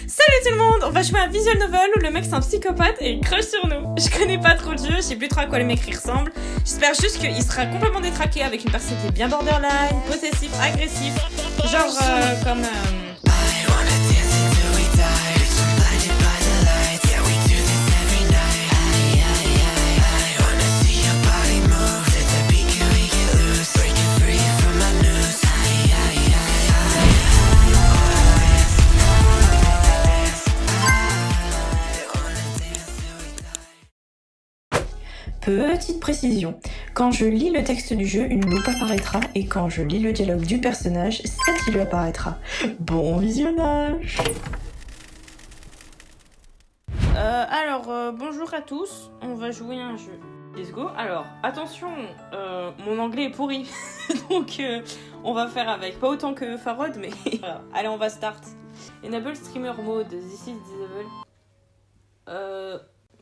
Salut tout le monde, on va jouer à un visual novel où le mec c'est un psychopathe et il crush sur nous. Je connais pas trop le jeu, je sais plus trop à quoi le mec il ressemble. J'espère juste qu'il sera complètement détraqué avec une personne qui est bien borderline, possessif, agressif. Genre comme... Petite précision, quand je lis le texte du jeu, une loupe apparaîtra et quand je lis le dialogue du personnage, celle-ci lui apparaîtra. Bon visionnage. Bonjour à tous, on va jouer à un jeu. Let's go. Alors, attention, mon anglais est pourri, donc on va faire avec. Pas autant que Farod, mais voilà. Allez, on va start. Enable streamer mode, this is disable.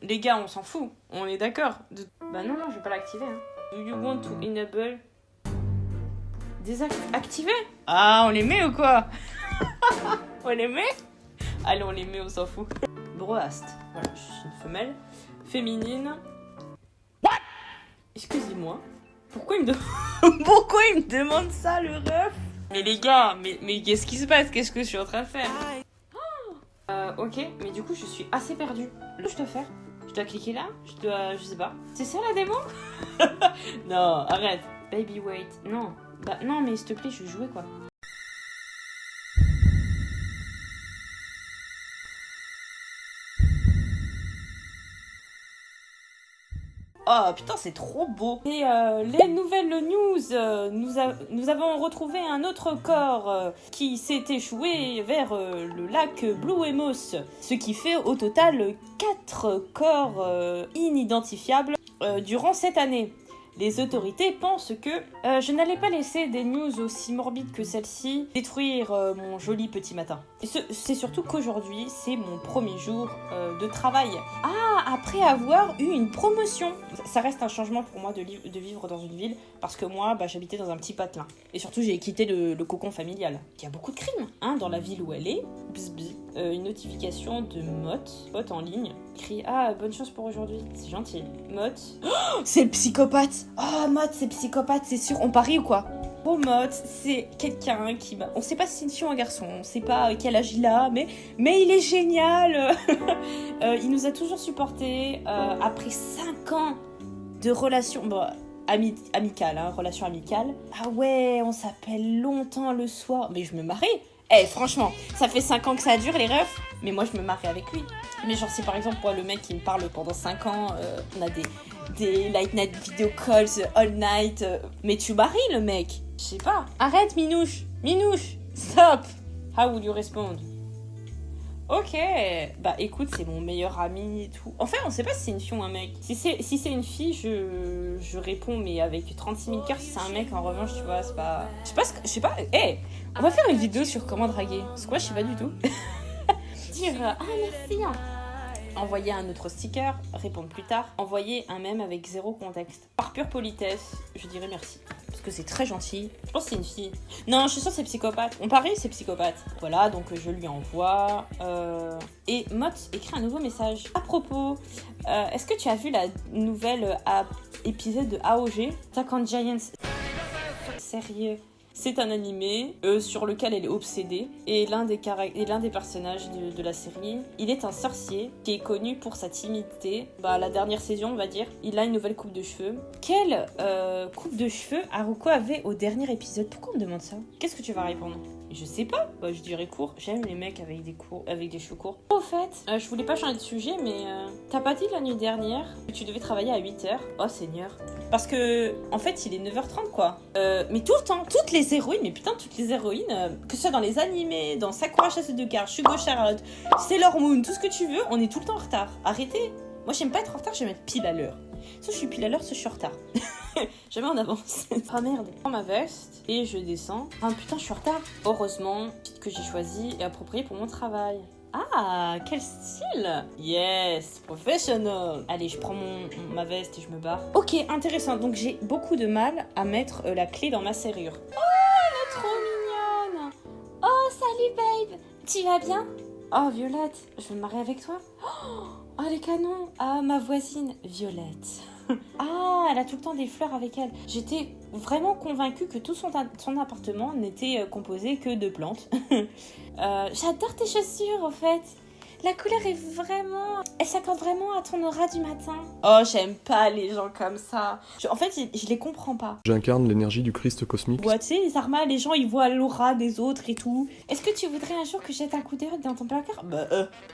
Les gars, on s'en fout, on est d'accord. Bah non, je vais pas l'activer. Hein. Do you want to enable... Désactiver? Ah, on les met ou quoi? On les met? Allez, on les met, on s'en fout. Broast. Voilà, je suis une femelle. Féminine. What? Excusez-moi. Pourquoi il me demande ça, le ref? Mais les gars, mais qu'est-ce qui se passe? Qu'est-ce que je suis en train de faire? Ok, mais du coup, je suis assez perdue. Qu'est-ce que je dois faire? Je dois cliquer là? Je sais pas. C'est ça la démo? Non, arrête. Baby wait. Non. Bah non, mais s'il te plaît, je veux jouer quoi. Oh putain, c'est trop beau. Et les nouvelles news, nous avons retrouvé un autre corps qui s'est échoué vers le lac Blue Emos, ce qui fait au total 4 corps inidentifiables durant cette année. Les autorités pensent que je n'allais pas laisser des news aussi morbides que celle-ci détruire mon joli petit matin. Et c'est surtout qu'aujourd'hui, c'est mon premier jour de travail. Ah, après avoir eu une promotion. Ça reste un changement pour moi de vivre dans une ville, parce que moi, j'habitais dans un petit patelin. Et surtout, j'ai quitté le cocon familial. Il y a beaucoup de crimes dans la ville où elle est. Bzz, bzz. Une notification de Mott en ligne. Écrit « Ah, bonne chance pour aujourd'hui. » C'est gentil. Mott. Oh, c'est le psychopathe. Oh, Mott, c'est psychopathe, c'est sûr. On parie ou quoi? Oh, Mott, c'est quelqu'un qui m'a... On sait pas si c'est une fille ou un garçon. On sait pas quel âge il a, mais il est génial. Il nous a toujours supportés. Après 5 ans de relation... amicale, relation amicale. Ah ouais, on s'appelle longtemps le soir. Mais je me marie. Franchement, ça fait 5 ans que ça dure les refs, mais moi je me marie avec lui. Mais genre si par exemple moi le mec qui me parle pendant 5 ans, on a des late night video calls all night, mais tu maries le mec? Je sais pas. Arrête Minouche, stop. How will you respond? Ok, écoute, c'est mon meilleur ami et tout. Enfin, on sait pas si c'est une fille ou un mec. Si c'est une fille, je réponds, mais avec 36 000 cœurs. Si c'est un mec, en revanche, tu vois, c'est pas... Je sais pas, on va faire une vidéo sur comment draguer. Parce que moi, je sais pas du tout. Dire, merci. Envoyer un autre sticker, répondre plus tard. Envoyer un mème avec 0 contexte. Par pure politesse, je dirais merci. Parce que c'est très gentil. Je pense que c'est une fille. Non, je suis sûre que c'est psychopathe. On parie, c'est psychopathe. Voilà, donc je lui envoie. Et Mott écrit un nouveau message. À propos, est-ce que tu as vu la nouvelle épisode de AOG? Attack on Giants. Sérieux? C'est un animé sur lequel elle est obsédée et l'un des personnages de la série, il est un sorcier qui est connu pour sa timidité. La dernière saison, on va dire, il a une nouvelle coupe de cheveux. Quelle coupe de cheveux Haruko avait au dernier épisode? Pourquoi on me demande ça? Qu'est-ce que tu vas répondre? Je sais pas, je dirais court. J'aime les mecs avec des cheveux courts. Au fait, je voulais pas changer de sujet, mais t'as pas dit la nuit dernière que tu devais travailler à 8h? Oh Seigneur. Parce que, en fait, il est 9h30 quoi. Mais tout le temps, toutes les héroïnes, que ce soit dans les animés, dans Sakura Chasseuse de cartes, Shugo Charlotte, Sailor Moon, tout ce que tu veux, on est tout le temps en retard. Arrêtez. Moi, j'aime pas être en retard, j'aime être pile à l'heure. Soit je suis pile à l'heure, soit je suis en retard. Jamais en avance. Ah merde. Je prends ma veste et je descends. Ah putain, je suis en retard. Heureusement, que j'ai choisi est approprié pour mon travail. Ah, quel style! Yes, professional! Allez, je prends ma veste et je me barre. Ok, intéressant. Donc, j'ai beaucoup de mal à mettre la clé dans ma serrure. Oh, elle est trop mignonne! Oh, salut, babe! Tu vas bien? Oh, Violette, je veux me marier avec toi. Oh, les canons. Ah, ma voisine, Violette. Ah, elle a tout le temps des fleurs avec elle. J'étais vraiment convaincue que tout son appartement n'était composé que de plantes. J'adore tes chaussures, au fait. La couleur est vraiment... Elle s'accorde vraiment à ton aura du matin. Oh, j'aime pas les gens comme ça. En fait, je les comprends pas. J'incarne l'énergie du Christ cosmique. Ouais, tu sais, les Arma, les gens, ils voient l'aura des autres et tout. Est-ce que tu voudrais un jour que je jette un coup d'œil dans ton placard? Bah,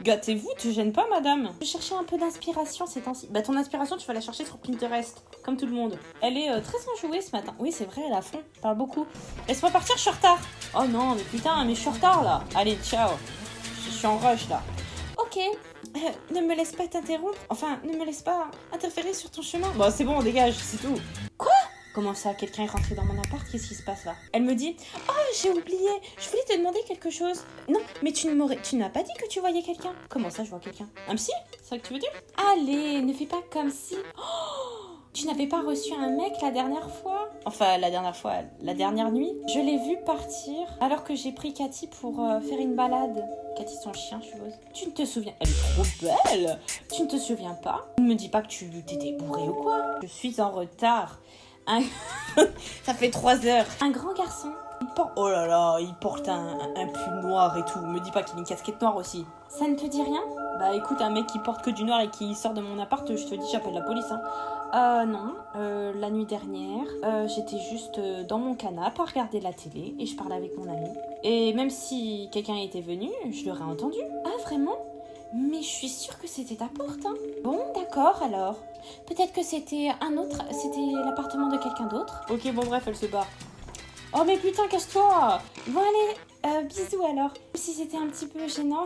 gâtez-vous, tu gênes pas, madame. Je cherchais un peu d'inspiration ces temps-ci. Bah, ton inspiration, tu vas la chercher sur Pinterest, comme tout le monde. Elle est très enjouée ce matin. Oui, c'est vrai, elle a fond. Parle beaucoup. Laisse-moi partir, je suis en retard. Oh non, mais putain, mais je suis en retard, là. Allez, ciao. Je suis en rush, là. Ok, ne me laisse pas t'interrompre. Enfin, ne me laisse pas interférer sur ton chemin. Bon, c'est bon, on dégage, c'est tout. Quoi? Comment ça, quelqu'un est rentré dans mon appart? Qu'est-ce qui se passe là? Elle me dit, oh, j'ai oublié, je voulais te demander quelque chose. Non, mais tu n'as pas dit que tu voyais quelqu'un. Comment ça, je vois quelqu'un? Un psy? C'est ça que tu veux dire? Allez, ne fais pas comme si... Oh, tu n'avais pas reçu un mec la dernière fois? Enfin, la dernière nuit. Je l'ai vu partir alors que j'ai pris Cathy pour faire une balade. Cathy, son chien, je suppose. Tu ne te souviens... Elle est trop belle. Tu ne te souviens pas? Ne me dis pas que tu t'étais bourré ou quoi? Je suis en retard. Ça fait 3 heures. Un grand garçon. Oh là là, il porte un pull noir et tout. Me dis pas qu'il a une casquette noire aussi. Ça ne te dit rien? Bah écoute, un mec qui porte que du noir et qui sort de mon appart, je te dis, j'appelle la police, hein. Non, la nuit dernière, j'étais juste dans mon canapé à regarder la télé et je parlais avec mon ami. Et même si quelqu'un était venu, je l'aurais entendu. Ah, vraiment? Mais je suis sûre que c'était ta porte, hein. Bon, d'accord, alors. Peut-être que c'était l'appartement de quelqu'un d'autre. Ok, bon, bref, elle se barre. Oh, mais putain, casse-toi! Bon, allez, bisous alors. Si c'était un petit peu gênant.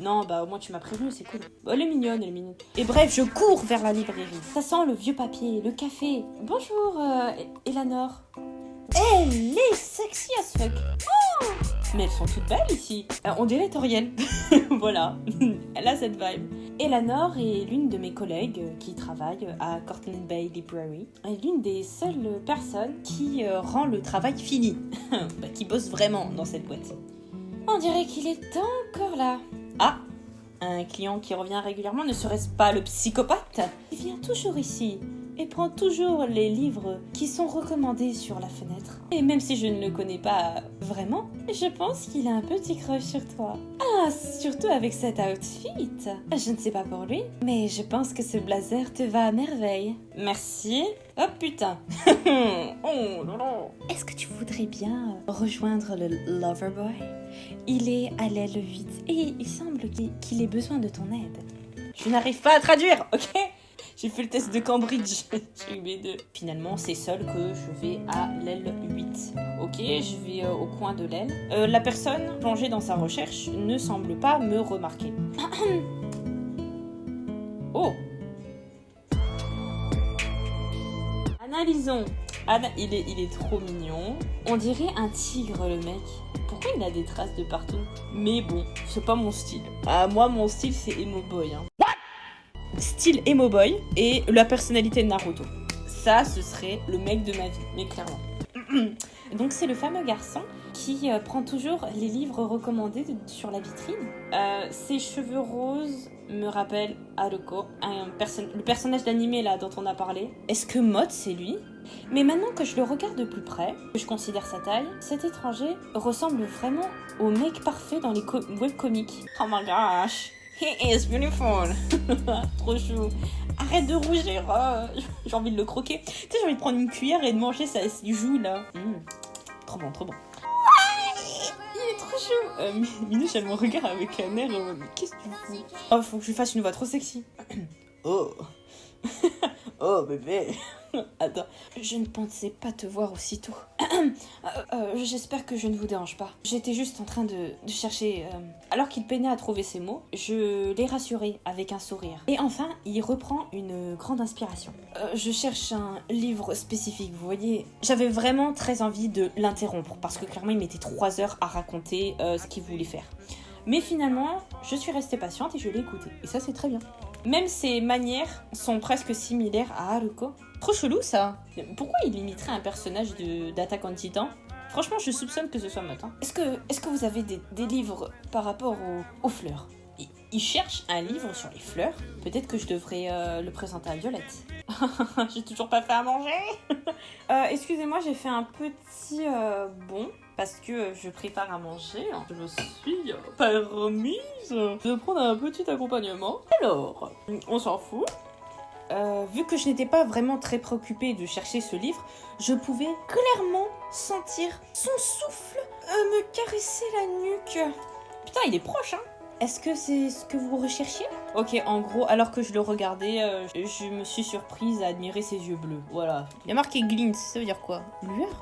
Non, bah au moins tu m'as prévenu, c'est cool. Bah, elle est mignonne, elle est mignonne. Et bref, je cours vers la librairie. Ça sent le vieux papier, le café. Bonjour, Eleanor. Elle est sexy as fuck. Oh, mais elles sont toutes belles ici. On dirait Toriel. Voilà, elle a cette vibe. Eleanor est l'une de mes collègues qui travaille à Cortland Bay Library. Elle est l'une des seules personnes qui rend le travail fini. Bah, qui bosse vraiment dans cette boîte. On dirait qu'il est encore là. Ah, un client qui revient régulièrement, ne serait-ce pas le psychopathe? Il vient toujours ici et prend toujours les livres qui sont recommandés sur la fenêtre. Et même si je ne le connais pas vraiment, je pense qu'il a un petit crush sur toi. Ah, surtout avec cet outfit. Je ne sais pas pour lui, mais je pense que ce blazer te va à merveille. Merci. Oh putain. Oh là là. Est-ce que tu voudrais bien rejoindre le Loverboy? Il est à l'aile 8 et il semble qu'il ait besoin de ton aide. Je n'arrive pas à traduire, ok? J'ai fait le test de Cambridge, j'ai eu B2. Finalement, c'est seul que je vais à l'aile 8. Ok, je vais au coin de l'aile. La personne plongée dans sa recherche ne semble pas me remarquer. Oh! Analysons. Il est trop mignon. On dirait un tigre, le mec. Pourquoi il a des traces de partout? Mais bon, c'est pas mon style. Moi, mon style, c'est emo boy. Hein. Style emo boy et la personnalité de Naruto. Ça, ce serait le mec de ma vie, mais clairement. Donc c'est le fameux garçon qui prend toujours les livres recommandés sur la vitrine. Ses cheveux roses me rappellent Haruko, le personnage d'animé là dont on a parlé. Est-ce que Mott c'est lui? Mais maintenant que je le regarde de plus près, que je considère sa taille, cet étranger ressemble vraiment au mec parfait dans les webcomics. Oh my gosh! He is beautiful. Trop chou. Arrête de rougir. J'ai envie de le croquer. Tu sais, j'ai envie de prendre une cuillère et de manger sa joue là. Trop bon, trop bon. Il est trop chou. Minouche, elle me regarde avec un air. Qu'est-ce que tu fous? Oh, faut que je lui fasse une voix trop sexy. Oh. Oh, bébé. Attends, je ne pensais pas te voir aussitôt. J'espère que je ne vous dérange pas. J'étais juste en train de chercher... Alors qu'il peinait à trouver ses mots, je l'ai rassuré avec un sourire. Et enfin, il reprend une grande inspiration. Je cherche un livre spécifique, vous voyez. J'avais vraiment très envie de l'interrompre, parce que clairement, il mettait 3 heures à raconter ce qu'il voulait faire. Mais finalement, je suis restée patiente et je l'ai écouté. Et ça, c'est très bien. Même ses manières sont presque similaires à Haruko. Trop chelou, ça. Pourquoi il imiterait un personnage d'Attack on Titan? Franchement, je soupçonne que ce soit Mutt. Hein. Est-ce que vous avez des livres par rapport aux fleurs? Il cherche un livre sur les fleurs. Peut-être que je devrais le présenter à Violette. J'ai toujours pas fait à manger. Excusez-moi, j'ai fait un petit bon parce que je prépare à manger. Je me suis permise de prendre un petit accompagnement. Alors, on s'en fout. Vu que je n'étais pas vraiment très préoccupée de chercher ce livre, je pouvais clairement sentir son souffle me caresser la nuque. Putain, il est proche, hein. Est-ce que c'est ce que vous recherchiez? Ok, en gros, alors que je le regardais, je me suis surprise à admirer ses yeux bleus. Voilà. Il y a marqué glint, ça veut dire quoi? Lueur?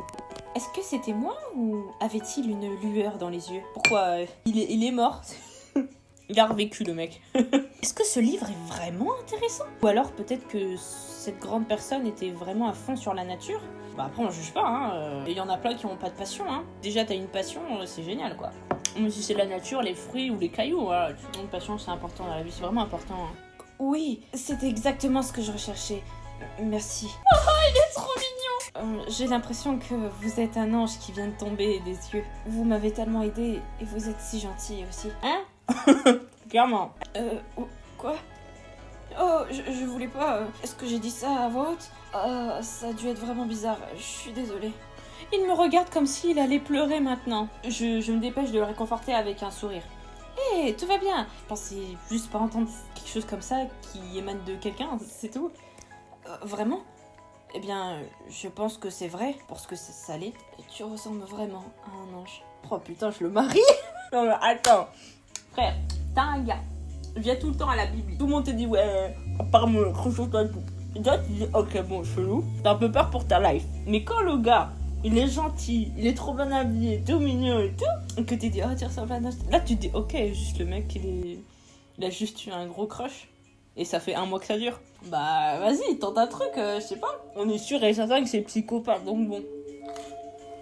Est-ce que c'était moi ou avait-il une lueur dans les yeux? Pourquoi il est mort. Il a revécu, le mec. Est-ce que ce livre est vraiment intéressant? Ou alors peut-être que cette grande personne était vraiment à fond sur la nature? Bah après, on juge pas, hein. Il y en a plein qui ont pas de passion, hein. Déjà, t'as une passion, c'est génial, quoi. Même si c'est la nature, les fruits ou les cailloux, voilà. Une passion, c'est important dans la vie, c'est vraiment important. Hein. Oui, c'était exactement ce que je recherchais. Merci. Oh, il est trop mignon. J'ai l'impression que vous êtes un ange qui vient de tomber des yeux. Vous m'avez tellement aidé et vous êtes si gentil aussi. Hein? Clairement. Quoi? Oh, je voulais pas. Est-ce que j'ai dit ça à voix haute? Ça a dû être vraiment bizarre. Je suis désolée. Il me regarde comme s'il allait pleurer maintenant. Je me dépêche de le réconforter avec un sourire. Hé, tout va bien. Je pensais juste pas entendre quelque chose comme ça qui émane de quelqu'un, c'est tout. Vraiment? Eh bien, je pense que c'est vrai, parce que ça l'est. Tu ressembles vraiment à un ange. Oh putain, je le marie? Non mais attends. Frère, t'as un gars. Il vient tout le temps à la Bible. Tout le monde te dit, ouais, à part me consulter et tout. Et toi, tu dis, ok, bon, chelou. T'as un peu peur pour ta life. Mais quand le gars, il est gentil, il est trop bien habillé, tout mignon et tout, et que tu dis, oh, tu ressembles à un ange. Là, tu te dis, ok, juste le mec, il a juste eu un gros crush. Et ça fait 1 mois que ça dure. Bah, vas-y, tente un truc, je sais pas. On est sûr et certain que c'est psychopathe, donc bon.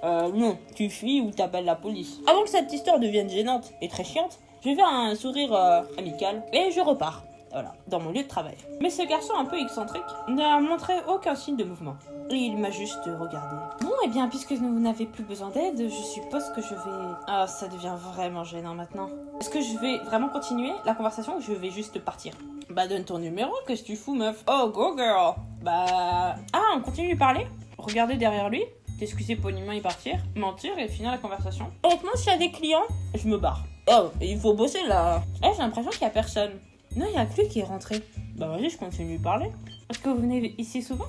Non, tu fuis ou t'appelles la police. Avant que cette histoire devienne gênante et très chiante, je vais faire un sourire amical et je repars. Voilà, dans mon lieu de travail. Mais ce garçon un peu excentrique n'a montré aucun signe de mouvement. Et il m'a juste regardé. Bon, eh bien, puisque vous n'avez plus besoin d'aide, je suppose que je vais... Ah, ça devient vraiment gênant maintenant. Est-ce que je vais vraiment continuer la conversation ou je vais juste partir? Bah, donne ton numéro, qu'est-ce que tu fous, meuf? Oh, go girl! Bah... Ah, on continue de parler? Regardez derrière lui, t'excuser poliment et partir, mentir et finir la conversation. Honnêtement, s'il y a des clients, je me barre. Oh, il faut bosser, là. Eh, j'ai l'impression qu'il y a personne. Non, il y a que lui qui est rentré. Bah vas-y, je continue de parler. Est-ce que vous venez ici souvent?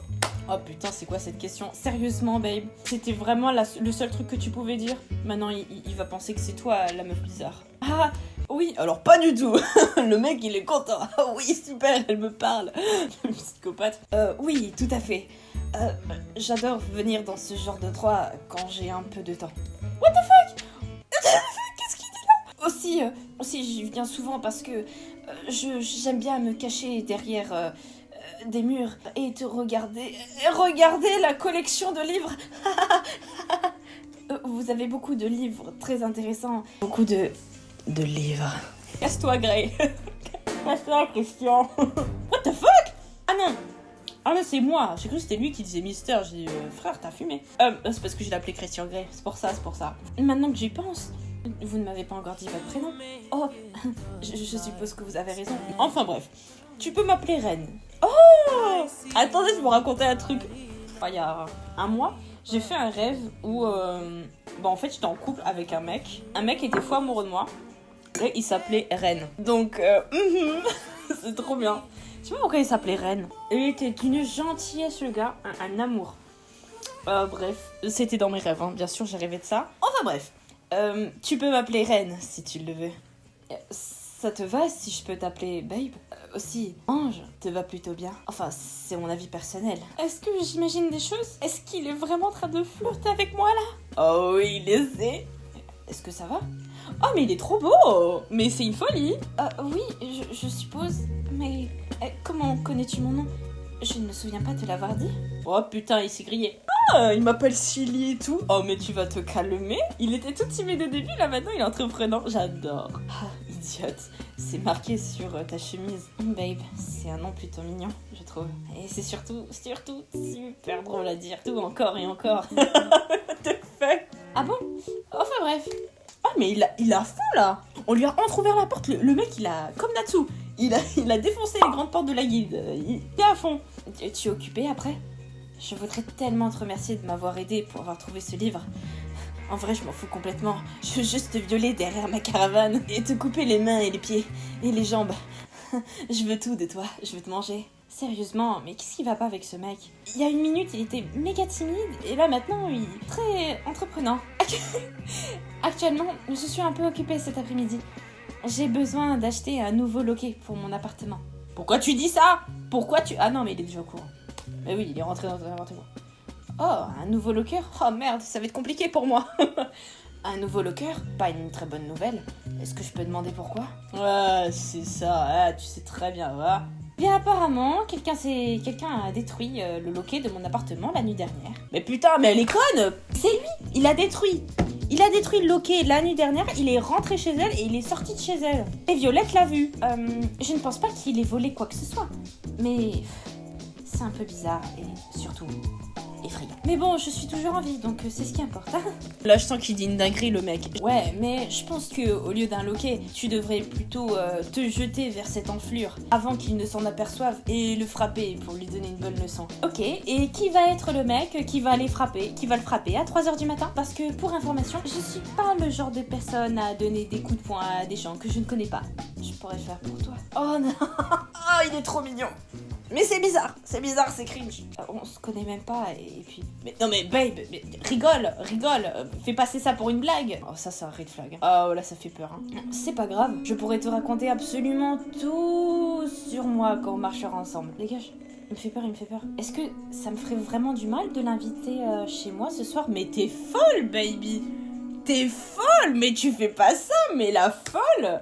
Oh putain, c'est quoi cette question? Sérieusement, babe? C'était vraiment le seul truc que tu pouvais dire? Maintenant, il va penser que c'est toi, la meuf bizarre. Ah, oui, alors pas du tout. Le mec, il est content. Ah oui, super, elle me parle. Le psychopathe. Oui, tout à fait. J'adore venir dans ce genre de droit quand j'ai un peu de temps. What the fuck? Qu'est-ce qu'il dit là? Aussi, j'y viens souvent parce que j'aime bien me cacher derrière des murs et te regarder. Regarder la collection de livres. Vous avez beaucoup de livres très intéressants. Beaucoup de livres. Casse-toi, Grey. Casse-toi, Christian. What the fuck? Ah non. Ah là, c'est moi. J'ai cru que c'était lui qui disait Mister. J'ai dit, frère, t'as fumé. C'est parce que je l'ai appelé Christian Grey. C'est pour ça. Maintenant que j'y pense, vous ne m'avez pas encore dit votre prénom. Oh, je suppose que vous avez raison. Enfin bref, tu peux m'appeler Reine. Oh, attendez, je vous racontais un truc. Enfin, il y a 1 mois, j'ai fait un rêve où, en fait, j'étais en couple avec un mec. Un mec était fou amoureux de moi. Et il s'appelait Reine. Donc, c'est trop bien. Tu vois pourquoi il s'appelait Reine? Il était d'une gentillesse, le gars, un amour. Bref, c'était dans mes rêves, hein. Bien sûr, j'ai rêvé de ça. Enfin bref. Tu peux m'appeler Reine si tu le veux. Ça te va si je peux t'appeler Babe? Aussi, Ange te va plutôt bien. Enfin, c'est mon avis personnel. Est-ce que j'imagine des choses? Est-ce qu'il est vraiment en train de flirter avec moi là? Oh oui, il le sait. Est-ce que ça va? Oh mais il est trop beau! Mais c'est une folie! Oui, je suppose. Mais comment connais-tu mon nom? Je ne me souviens pas te l'avoir dit. Oh putain, il s'est grillé. Ah, il m'appelle Silly et tout. Oh mais tu vas te calmer. Il était tout timide au début, là maintenant il est entreprenant. J'adore. Ah, idiote. C'est marqué sur ta chemise. Babe, c'est un nom plutôt mignon, je trouve. Et c'est surtout super drôle à dire. Tout encore et encore. What the fuck? Ah bon? Enfin bref. Ah mais il a faim là. On lui a entrouvert la porte, le mec il a, comme Natsu, il a défoncé les grandes portes de la guilde, il est à fond. Tu es occupé après? Je voudrais tellement te remercier de m'avoir aidé pour avoir trouvé ce livre. En vrai, je m'en fous complètement. Je veux juste te violer derrière ma caravane et te couper les mains et les pieds et les jambes. Je veux tout de toi, je veux te manger. Sérieusement, mais qu'est-ce qui va pas avec ce mec? Il y a une minute, il était méga timide et là maintenant, il est très entreprenant. Actuellement, je suis un peu occupée cet après-midi. J'ai besoin d'acheter un nouveau loquet pour mon appartement. Pourquoi tu dis ça? Pourquoi tu... Ah non, mais il est déjà au courant. Mais oui, il est rentré dans ton appartement. Oh, un nouveau locker? Oh merde, ça va être compliqué pour moi. Un nouveau locker? Pas une très bonne nouvelle. Est-ce que je peux demander pourquoi? Ouais, c'est ça, tu sais très bien, va. Bien apparemment, quelqu'un a détruit le loquet de mon appartement la nuit dernière. Mais putain, mais elle est conne! C'est lui! Il a détruit le loquet la nuit dernière, il est rentré chez elle et il est sorti de chez elle. Et Violette l'a vu. Je ne pense pas qu'il ait volé quoi que ce soit. Mais c'est un peu bizarre et surtout effrayant. Mais bon, je suis toujours en vie, donc c'est ce qui importe. Là, je sens qu'il dit une dinguerie, le mec. Ouais, mais je pense que au lieu d'un loquet, tu devrais plutôt te jeter vers cette enflure avant qu'il ne s'en aperçoive et le frapper pour lui donner une bonne leçon. Ok, et qui va être le mec qui va le frapper à 3h du matin? Parce que, pour information, je suis pas le genre de personne à donner des coups de poing à des gens que je ne connais pas. Je pourrais le faire pour toi. Oh non. Oh, il est trop mignon. Mais c'est bizarre, c'est cringe. On se connaît même pas et puis... Mais non mais babe, mais rigole, fais passer ça pour une blague. Oh ça c'est un red flag. Oh là ça fait peur. Hein. C'est pas grave, je pourrais te raconter absolument tout sur moi quand on marchera ensemble. Dégage, il me fait peur. Est-ce que ça me ferait vraiment du mal de l'inviter chez moi ce soir? Mais t'es folle baby. T'es folle, mais tu fais pas ça, mais la folle.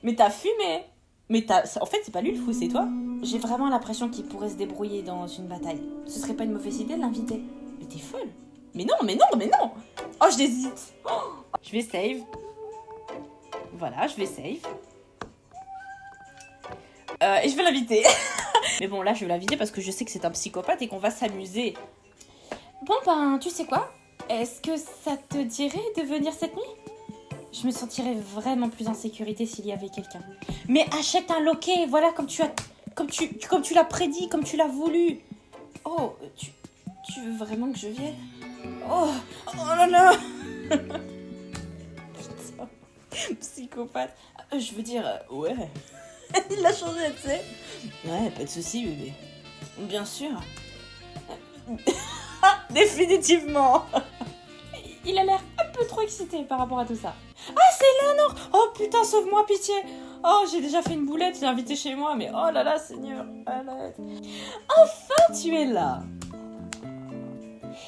Mais t'as fumé. Mais en fait, c'est pas lui le fou, c'est toi. J'ai vraiment l'impression qu'il pourrait se débrouiller dans une bataille. Ce serait pas une mauvaise idée de l'inviter. Mais t'es folle. Mais non. Oh, je hésite. Oh, je vais save. Voilà, je vais save. Et je vais l'inviter. Mais bon, là, je vais l'inviter parce que je sais que c'est un psychopathe et qu'on va s'amuser. Bon, ben, tu sais quoi? Est-ce que ça te dirait de venir cette nuit? Je me sentirais vraiment plus en sécurité s'il y avait quelqu'un. Mais achète un loquet, voilà, comme tu l'as prédit, comme tu l'as voulu. Oh, tu veux vraiment que je vienne? Oh là là. Putain, psychopathe. Je veux dire, ouais. Il l'a changé, tu sais. Ouais, pas de soucis, bébé. Bien sûr. Définitivement. Il a l'air un peu trop excité par rapport à tout ça. Ah, c'est Eleanor! Oh putain, sauve-moi, pitié! Oh, j'ai déjà fait une boulette, je l'ai invité chez moi, mais oh là là, Seigneur! Enfin, tu es là!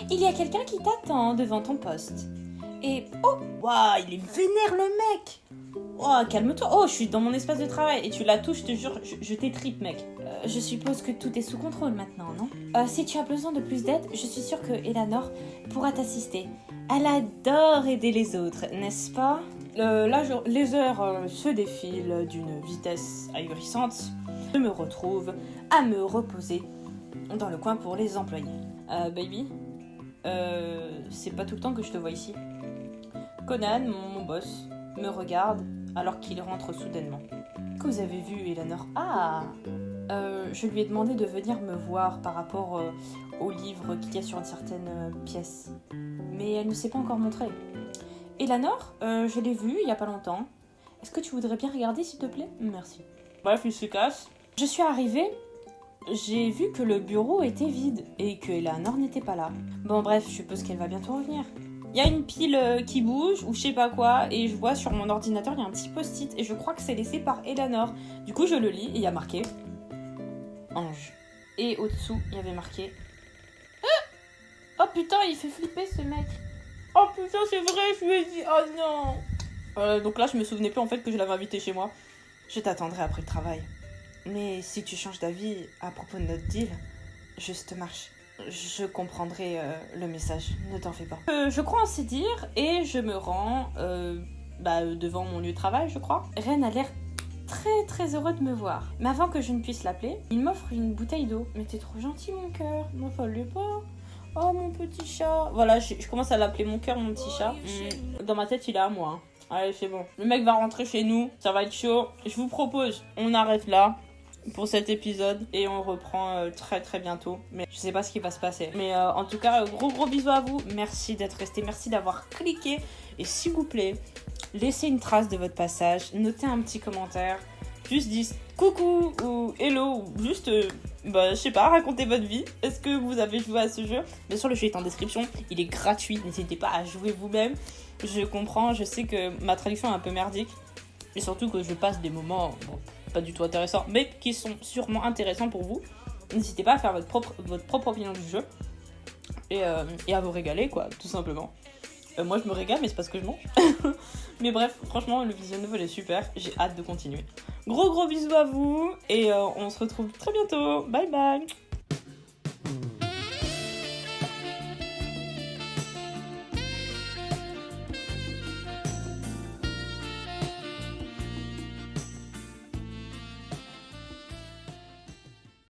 Il y a quelqu'un qui t'attend devant ton poste. Et oh, waouh, il est vénère le mec! Oh, calme-toi! Oh, je suis dans mon espace de travail et tu la touches, je te jure, je t'étripe, mec. Je suppose que tout est sous contrôle maintenant, non? Si tu as besoin de plus d'aide, je suis sûre que Eleanor pourra t'assister. Elle adore aider les autres, n'est-ce pas? Là, les heures se défilent d'une vitesse ahurissante. Je me retrouve à me reposer dans le coin pour les employés. Baby, c'est pas tout le temps que je te vois ici. Conan, mon boss, me regarde alors qu'il rentre soudainement. Que vous avez vu, Eleanor? Ah, je lui ai demandé de venir me voir par rapport au livre qu'il y a sur une certaine pièce. Mais elle ne s'est pas encore montrée. Eleanor, je l'ai vue il y a pas longtemps. Est-ce que tu voudrais bien regarder, s'il te plaît? Merci. Bref, il se casse. Je suis arrivée, j'ai vu que le bureau était vide et que Eleanor n'était pas là. Bon bref, je suppose qu'elle va bientôt revenir. Il y a une pile qui bouge ou je sais pas quoi et je vois sur mon ordinateur il y a un petit post-it et je crois que c'est laissé par Eleanor. Du coup je le lis et il y a marqué Ange. Et au-dessous il y avait marqué oh putain, il fait flipper ce mec. Oh putain, c'est vrai, je lui ai dit. Oh non. Donc là, je me souvenais plus en fait que je l'avais invité chez moi. Je t'attendrai après le travail. Mais si tu changes d'avis à propos de notre deal, juste marche. Je comprendrai le message, ne t'en fais pas. Je crois ainsi dire et je me rends devant mon lieu de travail, je crois. Ren a l'air très très heureux de me voir. Mais avant que je ne puisse l'appeler, il m'offre une bouteille d'eau. Mais t'es trop gentil, mon cœur. M'en folle pas. Oh mon petit chat. Voilà, je commence à l'appeler mon cœur, mon petit chat. Dans ma tête, il est à moi. Allez, c'est bon. Le mec va rentrer chez nous, ça va être chaud. Je vous propose, on arrête là pour cet épisode et on reprend très très bientôt. Mais je sais pas ce qui va se passer. Mais en tout cas, gros bisous à vous. Merci d'être resté, merci d'avoir cliqué. Et s'il vous plaît, laissez une trace de votre passage, notez un petit commentaire. Juste dites coucou ou hello ou juste, je sais pas, racontez votre vie. Est-ce que vous avez joué à ce jeu ? Bien sûr, le jeu est en description, il est gratuit, n'hésitez pas à jouer vous-même. Je comprends, je sais que ma traduction est un peu merdique. Et surtout que je passe des moments pas du tout intéressants, mais qui sont sûrement intéressants pour vous. N'hésitez pas à faire votre propre opinion du jeu. Et à vous régaler, quoi, tout simplement. Moi, je me régale, mais c'est parce que je mange. Mais bref, franchement, le visual novel est super. J'ai hâte de continuer. Gros bisous à vous. Et on se retrouve très bientôt. Bye bye.